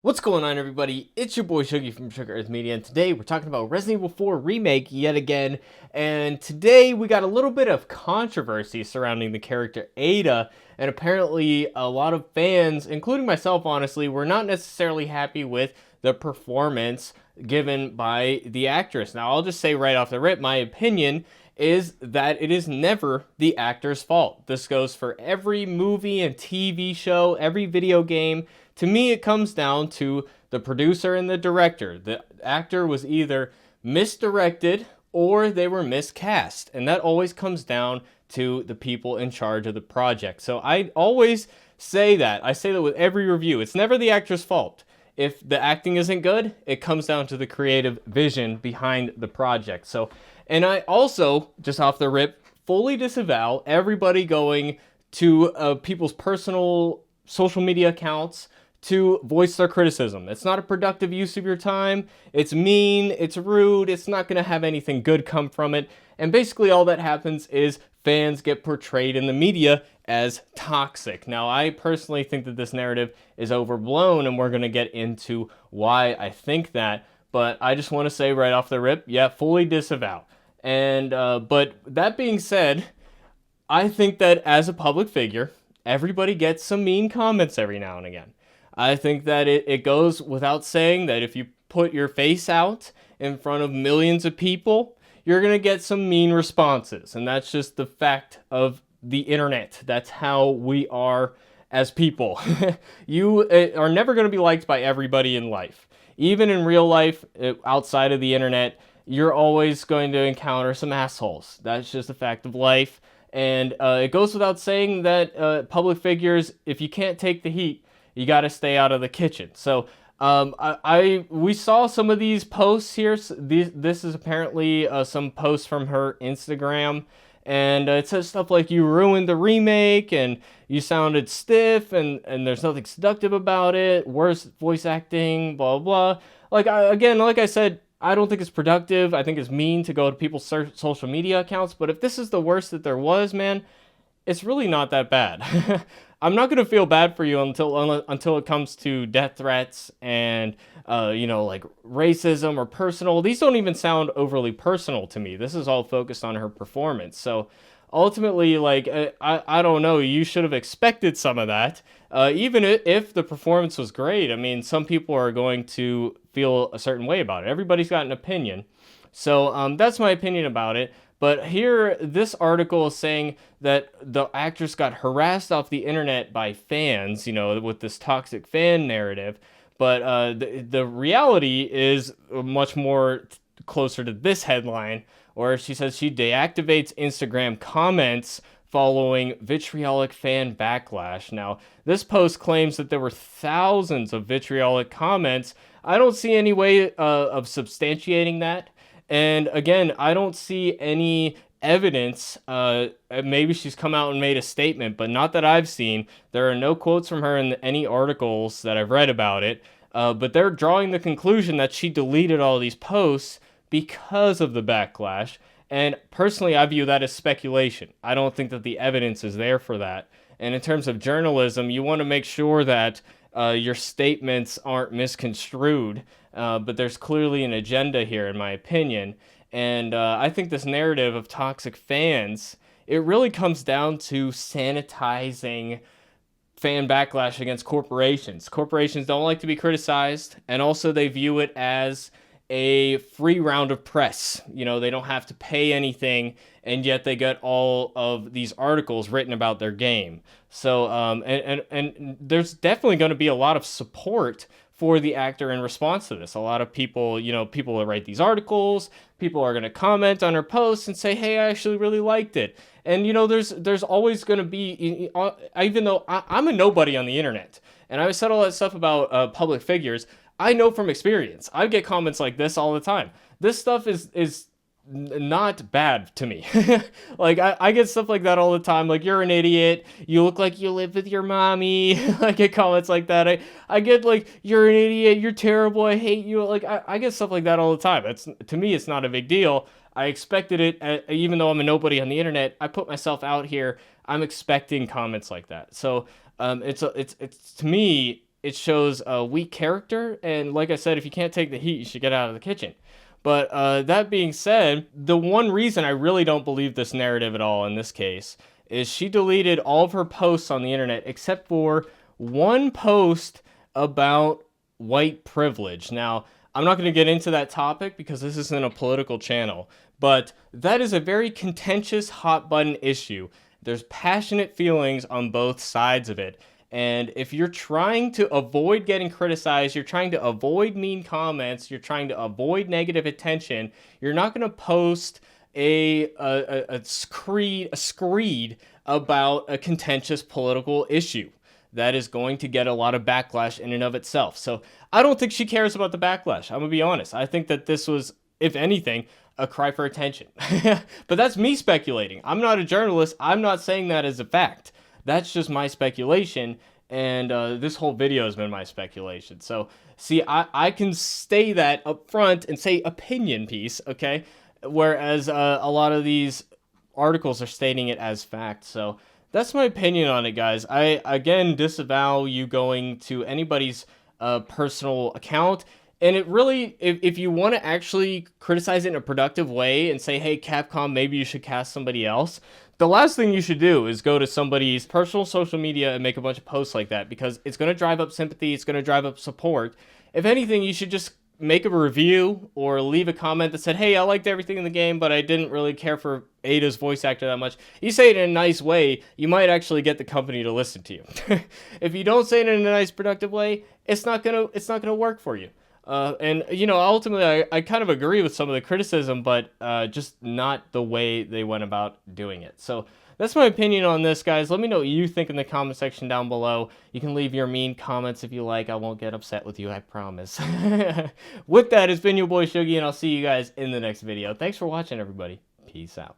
What's going on, everybody? It's your boy Shuggy from Sugar Earth Media, and today we're talking about Resident Evil 4 Remake yet again. And today we got a little bit of controversy surrounding the character Ada, and apparently a lot of fans, including myself honestly, were not necessarily happy with the performance given by the actress. Now, I'll just say right off the rip, my opinion is that it is never the actor's fault. This goes for every movie and TV show, every video game. To me, it comes down to the producer and the director. The actor was either misdirected or they were miscast, and that always comes down to the people in charge of the project. So I always say that. I say that with every review. It's never the actor's fault. If the acting isn't good, it comes down to the creative vision behind the project. So, and I also, just off the rip, fully disavow everybody going to people's personal social media accounts to voice their criticism. It's not a productive use of your time. It's mean, it's rude, it's not going to have anything good come from it. And basically all that happens is fans get portrayed in the media as toxic. Now, I personally think that this narrative is overblown, and we're going to get into why I think that. But I just want to say right off the rip, yeah, fully disavow. And but that being said, I think that as a public figure, everybody gets some mean comments every now and again. I think that it goes without saying that if you put your face out in front of millions of people, you're going to get some mean responses. And that's just the fact of the internet. That's how we are as people. You are never going to be liked by everybody in life. Even in real life, outside of the internet, you're always going to encounter some assholes. That's just a fact of life. And it goes without saying that public figures, if you can't take the heat, you got to stay out of the kitchen. So we saw some of these posts here. This is apparently some posts from her Instagram, and it says stuff like, "You ruined the remake, and you sounded stiff, and there's nothing seductive about it. Worst voice acting, blah blah." Like like I said, I don't think it's productive. I think it's mean to go to people's social media accounts. But if this is the worst that there was, man, it's really not that bad. I'm not gonna feel bad for you until it comes to death threats and like racism or personal. These don't even sound overly personal to me. This is all focused on her performance. So ultimately, like I don't know. You should have expected some of that. Even if the performance was great, I mean, some people are going to feel a certain way about it. Everybody's got an opinion. So that's my opinion about it. But here, this article is saying that the actress got harassed off the internet by fans, with this toxic fan narrative. But the reality is much more closer to this headline, where she says she deactivates Instagram comments following vitriolic fan backlash. Now, this post claims that there were thousands of vitriolic comments. I don't see any way of substantiating that. And again, I don't see any evidence. Maybe she's come out and made a statement, but not that I've seen. There are no quotes from her in any articles that I've read about it. But they're drawing the conclusion that she deleted all these posts because of the backlash. And personally, I view that as speculation. I don't think that the evidence is there for that. And in terms of journalism, you want to make sure that your statements aren't misconstrued. But there's clearly an agenda here, in my opinion. And I think this narrative of toxic fans, it really comes down to sanitizing fan backlash against corporations. Corporations don't like to be criticized, and also they view it as a free round of press. They don't have to pay anything, and yet they get all of these articles written about their game. So, and there's definitely going to be a lot of support for the actor in response to this. A lot of people, people that write these articles, people are going to comment on her posts and say, "Hey, I actually really liked it." And there's always going to be, even though I'm a nobody on the internet, and I said all that stuff about public figures, I know from experience. I get comments like this all the time. This stuff is not bad to me. Like I get stuff like that all the time. Like, "You're an idiot. You look like you live with your mommy." I get comments like that. I get like, "You're an idiot. You're terrible. I hate you." Like I get stuff like that all the time. To me, it's not a big deal. I expected it, even though I'm a nobody on the internet. I put myself out here. I'm expecting comments like that. So it's to me, it shows a weak character. And like I said, if you can't take the heat, you should get out of the kitchen. But that being said, the one reason I really don't believe this narrative at all in this case is she deleted all of her posts on the internet except for one post about white privilege. Now, I'm not going to get into that topic because this isn't a political channel, but that is a very contentious, hot button issue. There's passionate feelings on both sides of it. And if you're trying to avoid getting criticized, you're trying to avoid mean comments, you're trying to avoid negative attention, you're not going to post a screed about a contentious political issue. That is going to get a lot of backlash in and of itself. So I don't think she cares about the backlash. I'm going to be honest. I think that this was, if anything, a cry for attention. But that's me speculating. I'm not a journalist. I'm not saying that as a fact. That's just my speculation, and this whole video has been my speculation. So, see, I can say that up front and say opinion piece, okay? Whereas a lot of these articles are stating it as fact. So, that's my opinion on it, guys. I, again, disavow you going to anybody's personal account. And it really, if you want to actually criticize it in a productive way and say, hey, Capcom, maybe you should cast somebody else, the last thing you should do is go to somebody's personal social media and make a bunch of posts like that, because it's going to drive up sympathy, it's going to drive up support. If anything, you should just make a review or leave a comment that said, hey, I liked everything in the game, but I didn't really care for Ada's voice actor that much. You say it in a nice way, you might actually get the company to listen to you. If you don't say it in a nice, productive way, it's not gonna work for you. And, you know, ultimately, I kind of agree with some of the criticism, but just not the way they went about doing it. So that's my opinion on this, guys. Let me know what you think in the comment section down below. You can leave your mean comments if you like. I won't get upset with you, I promise. With that, it's been your boy Shuggy, and I'll see you guys in the next video. Thanks for watching, everybody. Peace out.